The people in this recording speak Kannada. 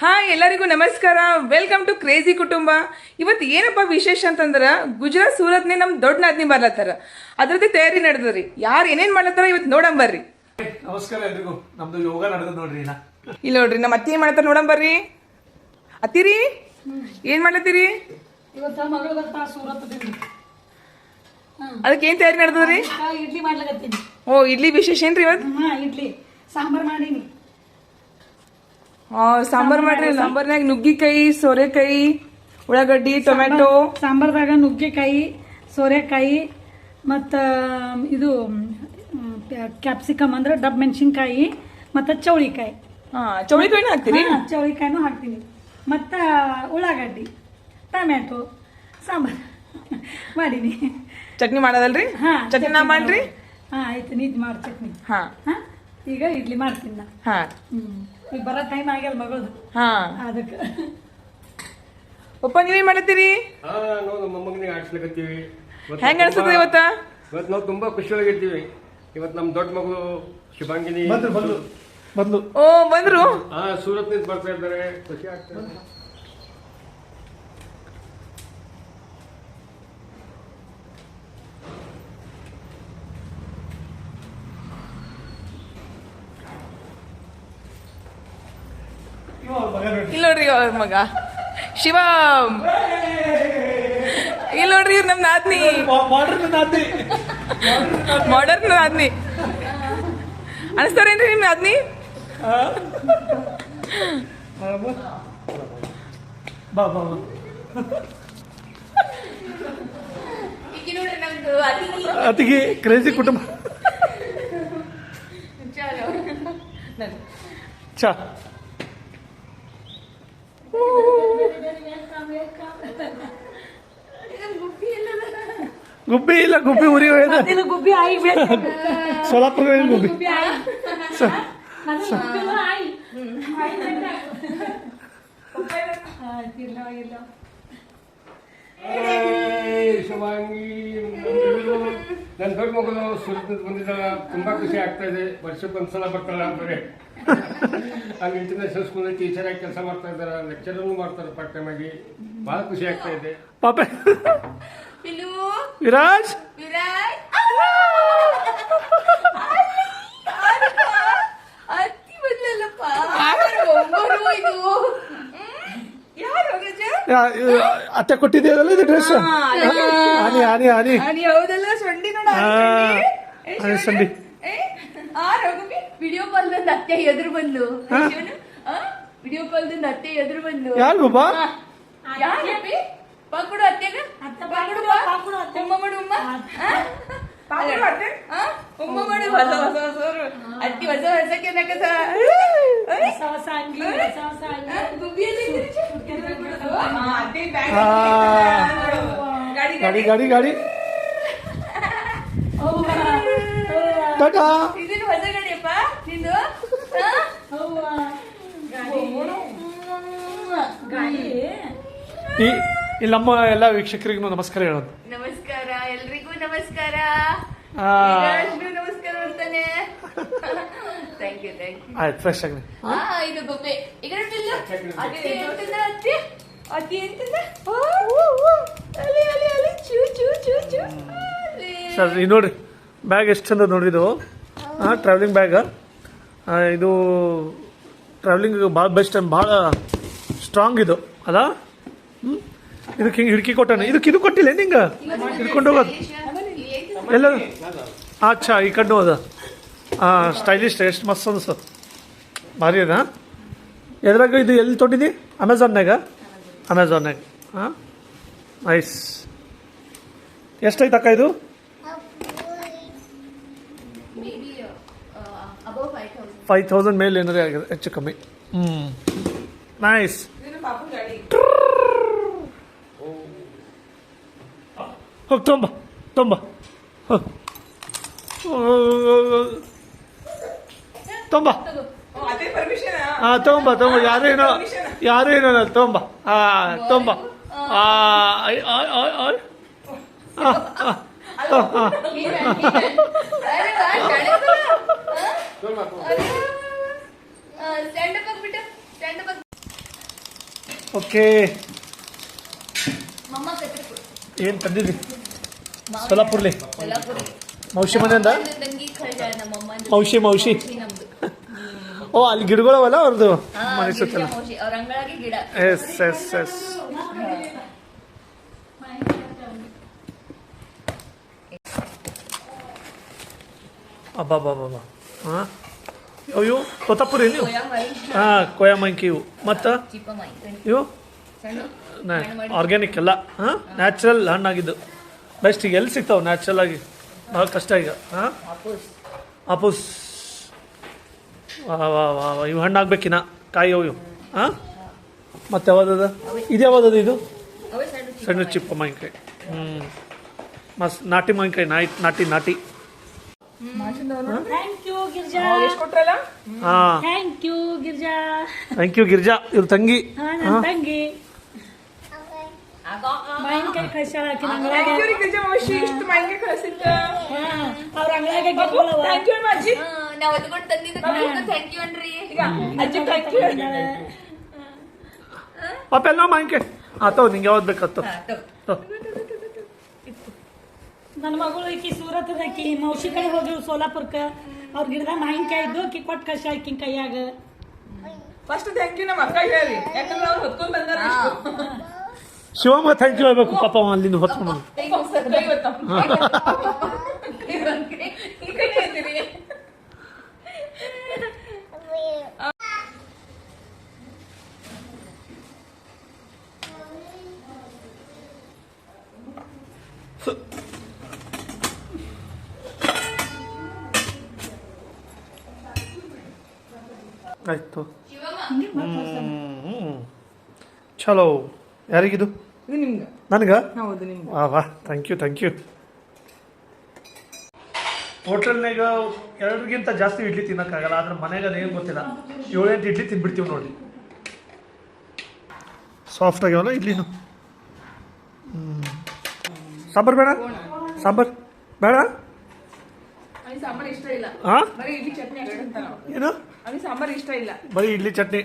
ಹಾಯ್ ಎಲ್ಲರಿಗೂ ನಮಸ್ಕಾರ. ವೆಲ್ಕಮ್ ಟು ಕ್ರೇಜಿ ಕುಟುಂಬ. ಇವತ್ತು ಏನಪ್ಪ ವಿಶೇಷ ಅಂತಂದ್ರೆ ಗುಜರಾತ್ ಸೂರತ್ನೇ ನಮ್ಮ ದೊಡ್ಡ ನಾದ್ನಿ ಬರ್ಲತ್ತಾರ. ಅದ್ರದ್ದೇ ತಯಾರಿ ನಡೆದ್ರಿ. ಯಾರು ಏನೇನ್ ಮಾಡ್ಲತ್ತಾರ ಇವತ್ತು ನೋಡಂಬರ್ರಿ. ನಮಸ್ಕಾರ ಎಲ್ರಿಗೂ. ನಮ್ದು ಯೋಗ ನಡೆದ ನೋಡ್ರಿ. ಇಲ್ಲಿ ನೋಡ್ರಿ ನಮ್ಮ ಅತ್ತಿ ಏನ್ ಮಾಡತ್ತಾರ ನೋಡಂಬರ್ರಿ. ಅತ್ತಿರಿ ಏನ್ ಮಾಡ್ಲತ್ತೀರಿ? ಅದಕ್ಕೆ ಏನ್ ತಯಾರಿ ನಡೆದ್ರಿ? ಇಡ್ಲಿ ಮಾಡ್ಲಕತ್ತೀನಿ. ಓ ಇಡ್ಲಿ ವಿಶೇಷ ಏನ್ರಿ ಇವತ್ತು? ಇಡ್ಲಿ ಸಾಂಬಾರ್ ಮಾಡೀನಿ. ಸಾಂಬಾರ್ ಮಾಡ್ರಿ. ಸಾಂಬಾರ್ನಾಗ ನುಗ್ಗಿಕಾಯಿ, ಸೋರೆಕಾಯಿ, ಉಳ್ಳಾಗಡ್ಡಿ, ಟೊಮೆಟೊ. ಸಾಂಬಾರ್ದಾಗ ನುಗ್ಗೆಕಾಯಿ, ಸೋರೆಕಾಯಿ ಮತ್ತು ಇದು ಕ್ಯಾಪ್ಸಿಕಮ್ ಅಂದ್ರೆ ಡಬ್ ಮೆಣಸಿನ್ಕಾಯಿ ಮತ್ತು ಚೌಳಿಕಾಯಿ. ಚೌಳಿಕಾಯಿನೂ ಹಾಕ್ತೀರಿ? ಚೌಳಿಕಾಯಿನೂ ಹಾಕ್ತೀನಿ. ಮತ್ತು ಉಳ್ಳಾಗಡ್ಡಿ, ಟೊಮೆಟೊ ಸಾಂಬಾರ್ ಮಾಡೀನಿ. ಚಟ್ನಿ ಮಾಡೋದಲ್ರಿ? ಚಟ್ನಿ ನಾ ಮಾಡ್ರಿ. ಆಯ್ತು, ನೀದು ಮಾಡಿ ಚಟ್ನಿ. ಈಗ ಇಡ್ಲಿ ಮಾಡ್ತೀನಿ ನಾ. ಈಗ ಬರೋ ಟೈಮ್ ಆಗ್ಯದ ಮಗಳದು. ಅದಕ್ಕೆ ಪಪ್ಪ ನೀವೇನ್ ಮಾಡತ್ತೀರಿ? ಮೊಮ್ಮಗನಿಗೆ ಆಡ್ಸ್ಲಿಕತ್ತೀವಿ. ಹೆಂಗ ಅನ್ಸುತ್ತೆ ಇವತ್ತ? ಇವತ್ತು ನಾವು ತುಂಬಾ ಖುಷಿಯಾಗಿರ್ತೀವಿ. ಇವತ್ತು ನಮ್ಮ ದೊಡ್ಡ ಮಗಳು ಶುಭಾಂಗಿನಿ ಬಂದು ಓ ಬಂದ್ರು. ಸೂರತ್ ನಿಂದ ಬರ್ತಾ ಇದ್ದಾರೆ. ಖುಷಿ ಆಗ್ತದೆ. ಇಲ್ಲಿ ನೋಡ್ರಿ ಅವ್ರ ಮಗ ಶಿವಮ್. ಇಲ್ಲಿ ನೋಡ್ರಿ ನಮ್ ನಾದ್ನಿ, ಮಾಡರ್ನ್ ನಾದ್ನಿ ಅನಿಸ್ತಾರೇನ್ರಿ ನಿಮ್ ನಾದ್ನಿ? ಅತಿಗೆ ಕ್ರೇಜಿ ಕುಟುಂಬ. ಚಾ ಗುಬ್ಬಿ ಇಲ್ಲ, ಗುಬ್ಬಿ ಉರಿ ಗುಬ್ಬಿ ಆಯಿ ಸೋಲಾಪುರ ಗುಬ್ಬಿ. ಶುಭಾಂಗಿ ನನ್ನ ದೊಡ್ಡ ಮಗಳು ಸೂರತ್ ನಿಂದ ಬಂದಿದ್ದಾಳ. ತುಂಬಾ ಖುಷಿ ಆಗ್ತಾ ಇದೆ. ವರ್ಷಕ್ಕೊಂದ್ಸಲ ಬರ್ತಾಳ. ಬರೀ ಅಲ್ಲಿ ಇಂಟರ್ನ್ಯಾಷನಲ್ ಸ್ಕೂಲ್ ಟೀಚರ್ ಆಗಿ ಕೆಲಸ ಮಾಡ್ತಾ ಇದ್ದಾರೆ. ಲೆಕ್ಚರನ್ನು ಮಾಡ್ತಾರೆ ಪಾರ್ಟ್ ಟೈಮ್ ಆಗಿ. ಬಹಳ ಖುಷಿ ಆಗ್ತಾ ಇದೆ. ಪಾಪ ವಿರಾಜ್ ಅತ್ತೆ ಕೊಟ್ಟಿದ್ದೀರಲ್ಲ ಇದು ಡ್ರೆಸ್. ಆನಿ ಆನಿ ಆನಿ ಹೌದಲ್ಲ, ಸೊಂಡಿ ಸಂಡಿ. ವಿಡಿಯೋ ಕಾಲ್ ಬಂದು ಅತ್ತೆ ಎದುರು ಬಂದು ವಿಡಿಯೋ ಕಾಲ್ ದಿಂದ ಅತ್ತೆ ಎದುರು ಬಂದು ಯಾರು ಬಾಬಾ? ಯಾರಪ್ಪಿ ಪಾಕುಡು ಅತ್ತೆಗ ಉಮ್ಮ ಮಾಡು ಉಮ್ಮ ಉಮ್ಮ ಮಾಡು. ಹೊಸ ಹೊಸ ಹೊಸರು ಅತ್ತಿ ಹೊಸ ಹೊಸಕ್ಕೆ ನಕಸ ಗಾಡಿ ಗಾಡಿ ಗಾಡಿ ಟಾಟಾ. ಇದನ್ನು ಹೊಸ ಗಾಡಿಯಪ್ಪ ನಿಂದು. ಇಲ್ಲಿ ನಮ್ಮ ಎಲ್ಲ ವೀಕ್ಷಕರಿಗೂ ನಮಸ್ಕಾರ ಹೇಳೋದು. ನಮಸ್ಕಾರ, ಎಲ್ರಿಗೂ ನಮಸ್ಕಾರ. ನಮಸ್ಕಾರ ಮಾಡ್ತಾನೆ. Thank you thank you. ಆಯ್ತು, ಫ್ರೆಶ್ ಆಗಲಿ. ಇದು ಬೊಬ್ಬೆ ಈಗ ಅತ್ತಿ ಎಂತಂದ ಅತ್ತಿ ಅತ್ತಿ ಎಂತಂದ ಅಲ್ಲಿ ಅಲ್ಲಿ ಅಲ್ಲಿ ಚೂ ಚೂ ಚೂ ಚೂ. ಸರ್ ಈ ನೋಡ್ರಿ ಬ್ಯಾಗ್ ಎಷ್ಟು ಚಂದ ನೋಡ್ರಿ. ಇದು ಟ್ರಾವೆಲಿಂಗ್ ಬ್ಯಾಗ್. ಇದು ಟ್ರಾವೆಲಿಂಗ್ ಭಾಳ ಬೆಸ್ಟ್ ಅಂಡ್ ಭಾಳ ಸ್ಟ್ರಾಂಗ್ ಇದು ಅಲ್ಲ. ಇದಕ್ಕೆ ಹಿಂಗೆ ಹಿಡ್ಕಿ ಕೊಟ್ಟಾನೆ. ಇದಕ್ಕೆ ಇದು ಕೊಟ್ಟಿಲ್ಲ ನಿಂಗೆ ಹಿಡ್ಕೊಂಡು ಹೋಗೋದು ಎಲ್ಲ. ಅಚ್ಚಾ ಈ ಕಣ್ಣು ಅದ. ಸ್ಟೈಲಿಶ್ ಎಷ್ಟು ಮಸ್ತ್ ಅನ್ಸ. ಭಾರಿ ಅದ. ಎದ್ರಾಗ ಇದು ಎಲ್ಲಿ ತೊಟ್ಟಿದ್ದಿ? ಅಮೆಝಾನ್ನಾಗ. ನೈಸ್. ಎಷ್ಟೈತೆ ಅಕ್ಕ ಇದು? $5,000 ಮೇಲೆ ಏನಾರೇ ಆಗಿದೆ ಹೆಚ್ಚು ಕಮ್ಮಿ. ನೈಸ್. ಹೋಗಿ ತೊಂಬ ತೊಂಬ ತೊಂಬ ತೊಂಬ ತೊಂಬ. ಯಾರೇನೋ ತೊಂಬ ತೊಂಬ. ಸ್ಟ್ಯಾಂಡ್ ಅಪ್ ಆಗ್ಬಿಟ್ಟು ಸ್ಟ್ಯಾಂಡ್ ಅಪ್ ಓಕೆ ಮಮ್ಮ ಕತ್ರಿ ಕೊಡು. ಏನು ತಂದಿದ್ರಿ ಸೋಲಾಪುರ್ಲಿ ಸೊಲ್ಲಾಪುರಿ. ಮೌಷಿ ಮನೆಯಿಂದ ಒಂದು ತಂಗಿ ಕಳ್ದಾಳ ನಮ್ಮಮ್ಮ ಅಂದ್ರೆ. ಮೌಷಿ ನಮ್ದು. ಓ ಅಲ್ಲಿ ಗಿಡಗಳವಲ್ಲ ಅವ್ರದ್ದು ಹಾ, ಮನೆ ಗಿಡ ಸುತ್ತಲ ಮೌಸಿ. ಅವ್ರ ಅಂಗಳಾಗೆ ಗಿಡ. ಎಸ್ ಎಸ್ ಎಸ್ ಅಬ್ಬಾ ಬಾ ಬಾ ಬಾ ಹಾಂ ಇವು ತೋತಾಪುರಿ ನೀವು ಸೋಯಾ ಮೈ. ಹಾಂ ಕೊಯಮಂಕಿ ಇವು ಮತ್ತು ಚಿಪ್ಪ ಮೈ. ಇವು ಸಣ್ಣ. ಆರ್ಗ್ಯಾನಿಕ್ ಎಲ್ಲ ಹಾಂ ನ್ಯಾಚುರಲ್ ಹಣ್ಣಾಗಿದ್ದು ಬೆಸ್ಟ್ ಈಗ ಎಲ್ಲಿ ಸಿಗ್ತಾವೆ ನ್ಯಾಚುರಲ್ ಆಗಿ ಭಾಳ ಕಷ್ಟ ಈಗ ಹಾಂ ಅಪ್ಪುಸ್. ಅಪೂಸ್ ವಾ ವಾ ವಾ ವಾ ಇವು ಹಣ್ಣು ಆಗ್ಬೇಕಿನ ಕಾಯಿ ಅವು ಇವು ಹಾಂ ಮತ್ತೆ ಯಾವ್ದದ ಇದು ಯಾವ್ದದ ಇದು ಅವೇ ಸಣ್ಣ ಸಣ್ಣ ಚಿಪ್ಪ ಮಾವಿನಕಾಯಿ ಮಸ್ತ್ ನಾಟಿ ಮಾವಿನಕಾಯಿ ನಾಟಿ ನಾಟಿ ಥ್ಯಾಂಕ್ ಯು ಗಿರ್ಜಾ ಎಷ್ಟು ಕೊಟ್ರಲ್ಲ ಹಾಂ thank you Girja thank you Girja ಇವ್ರ ತಂಗಿ ಹಾ ನನ್ನ ತಂಗಿ ಆಗ ಮಾವಿನಕಾಯಿ ಕಳ್ಸ್ಯಾಳ ಆಕಿ ಅಂಗಳಾಗ ಥ್ಯಾಂಕ್ ಯು ಗಿರ್ಜಾ ಮೌಶಿ ಇಷ್ಟು ಮಾಹಿತಿ ಕಳಿಸಿದ್ದ ಅವ್ರ ಅಂಗಳಾಗ ಗಿಡಗಳವ ಥ್ಯಾಂಕ್ ಯು ಅಜ್ಜಿ ನಾವ್ ಹೊತ್ಕೊಂಡು ತಂದಿದ್ದ ಥ್ಯಾಂಕ್ ಯು ಅನ್ರಿ. ಈಗ ಅಜ್ಜಿ ಥ್ಯಾಂಕ್ ಯು ಪಾಪ ಎಲ್ಲ ಮಾವಿನಕಾಯಿ ಆತವ್ ನಿಂಗೆ ಯಾವ್ದು ಬೇಕತ್ತು ನನ್ನ ಮಗಳು ಈಕಿ ಸೂರತ್ ಆಕಿ ಮೌಸಿ ಕಡೆ ಹೋಗಿವ್ ಸೋಲಾಪುರ್ಕ ಅವ್ರ ಗಿಡದಾಗ ಮಾವಿನಕಾಯಿ ಇದ್ದು ಆಕಿ ಕೊಟ್ಟು ಕಳ್ಸ ಆಕಿನ ಕೈಯಾಗ ಫಸ್ಟ್ ಥ್ಯಾಂಕ್ ಯು ನಮ್ಮ ಅಕ್ಕ ಹೇಳಿ ಯಾಕಂದ್ರೆ ಅವ್ರು ಹೊತ್ಕೊಂಡ್ ಬಂದಾರ ಶಿವಮ್ಮ ಥ್ಯಾಂಕ್ ಯು ಹೇಳ್ಬೇಕು ಪಾಪ ಅವ ಅಲ್ಲಿಂದ ಹೊತ್ಕೊಂಡು ಬಂದು ಈ ಕಡೆ ಅಂತೀರಿ ಆಯ್ತು ಚಲೋ ಯಾರಿಗಿದು ಇದು ನಿಮ್ಗೆ ನನಗೆ ಹೌದು ನಿಮ್ಗೆ ವಾ ಥ್ಯಾಂಕ್ ಯು ಹೋಟೆಲ್ನಾಗ ಎರಡರಿಗಿಂತ ಜಾಸ್ತಿ ಇಡ್ಲಿ ತಿನ್ನೋಕ್ಕಾಗಲ್ಲ ಆದ್ರೆ ಮನೆಗೆ ಅದೇನು ಗೊತ್ತಿಲ್ಲ 7-8 ಇಡ್ಲಿ ತಿನ್ಬಿಡ್ತೀವಿ ನೋಡಿ ಸಾಫ್ಟ್ ಆಗ್ಯಾವಲ್ಲ ಇಡ್ಲಿನು ಸಾಂಬಾರು ಬೇಡ ಸಾಂಬಾರು ಬೇಡ ಅವ್ನಿಗೆ ಸಾಂಬಾರ್ ಇಷ್ಟ ಇಲ್ಲ ಹಾಂ ಬರೀ ಇಡ್ಲಿ ಚಟ್ನಿ ಅಂತ ನಾವು ಏನು ಅವ್ನಿಗೆ ಸಾಂಬಾರ್ ಇಷ್ಟ ಇಲ್ಲ ಬರೀ ಇಡ್ಲಿ ಚಟ್ನಿ